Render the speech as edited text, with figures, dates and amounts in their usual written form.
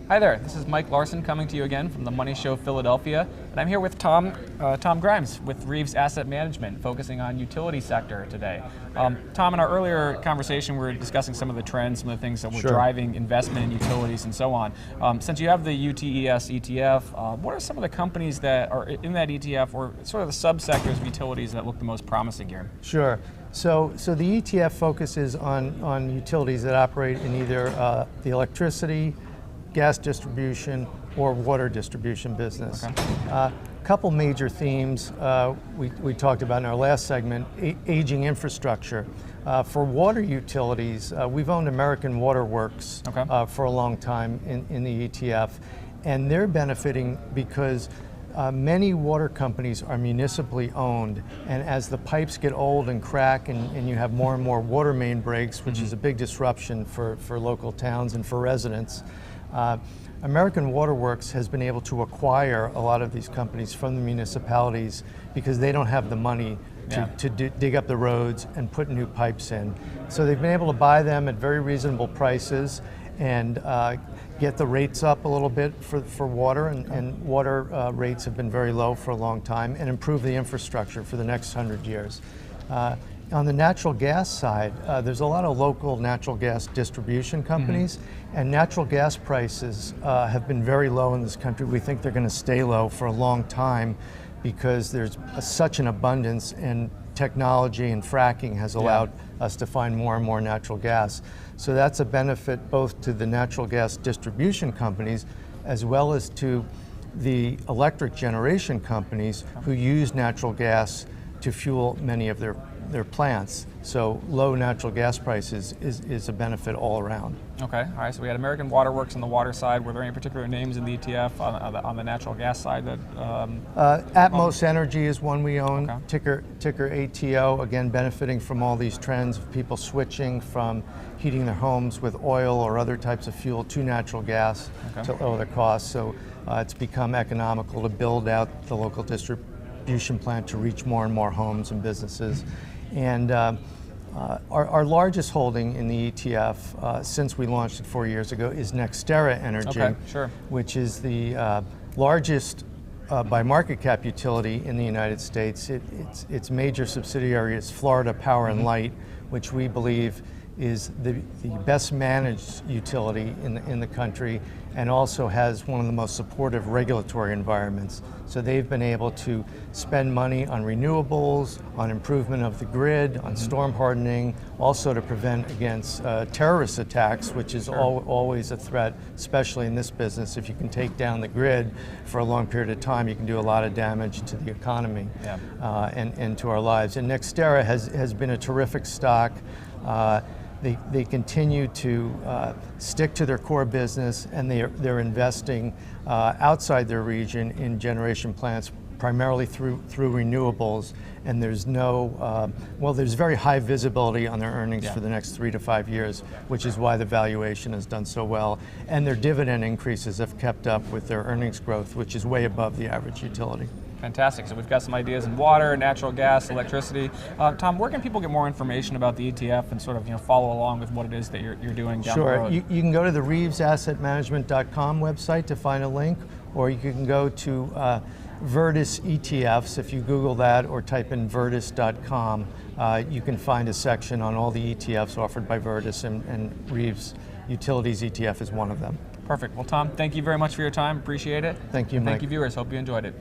Hi there, this is Mike Larson coming to you again from the MoneyShow Philadelphia, and I'm here with Tom Grimes with Reeves Asset Management, focusing on utility sector today. Tom, in our earlier conversation, we were discussing some of the trends, some of the things that were driving investment in utilities and so on. Since you have the UTES ETF, what are some of the companies that are in that ETF, or sort of the subsectors of utilities that look the most promising here? Sure. So the ETF focuses on utilities that operate in either the electricity, gas distribution, or water distribution business. Okay. Couple major themes we talked about in our last segment: aging infrastructure. For water utilities, we've owned American Water Works for a long time in the ETF, and they're benefiting because many water companies are municipally owned, and as the pipes get old and crack and you have more and more water main breaks, which is a big disruption for local towns and for residents, American Water Works has been able to acquire a lot of these companies from the municipalities because they don't have the money to dig up the roads and put new pipes in. So they've been able to buy them at very reasonable prices and get the rates up a little bit for water, and water rates have been very low for a long time, and improve the infrastructure for the next 100 years. On the natural gas side, there's a lot of local natural gas distribution companies, and natural gas prices have been very low in this country. We think they're going to stay low for a long time because there's such an abundance, and technology and fracking has allowed us to find more and more natural gas. So that's a benefit both to the natural gas distribution companies as well as to the electric generation companies who use natural gas to fuel many of their plants. So low natural gas prices is a benefit all around. Okay, all right, so we had American Water Works on the water side. Were there any particular names in the ETF on the natural gas side that? Atmos Energy is one we own, ticker ATO, again benefiting from all these trends of people switching from heating their homes with oil or other types of fuel to natural gas to lower their costs. So it's become economical to build out the local distribution plant to reach more and more homes and businesses. And our largest holding in the ETF since we launched it 4 years ago is NextEra Energy, which is the largest by market cap utility in the United States. Its major subsidiary is Florida Power and Light, which we believe is the best managed utility in the country, and also has one of the most supportive regulatory environments. So they've been able to spend money on renewables, on improvement of the grid, on storm hardening, also to prevent against terrorist attacks, which is always a threat, especially in this business. If you can take down the grid for a long period of time, you can do a lot of damage to the economy and to our lives. And NextEra has been a terrific stock. They continue to stick to their core business, and they're investing outside their region in generation plants, primarily through renewables. And there's there's very high visibility on their earnings for the next 3 to 5 years, which is why the valuation has done so well. And their dividend increases have kept up with their earnings growth, which is way above the average utility. Fantastic. So we've got some ideas in water, natural gas, electricity. Tom, where can people get more information about the ETF and sort of follow along with what it is that you're doing down the road? Sure. You can go to the reevesassetmanagement.com website to find a link, or you can go to Virtus ETFs. If you Google that or type in virtus.com, you can find a section on all the ETFs offered by Virtus, and Reeves Utilities ETF is one of them. Perfect. Well, Tom, thank you very much for your time. Appreciate it. Thank you, Mike. Thank you, viewers. Hope you enjoyed it.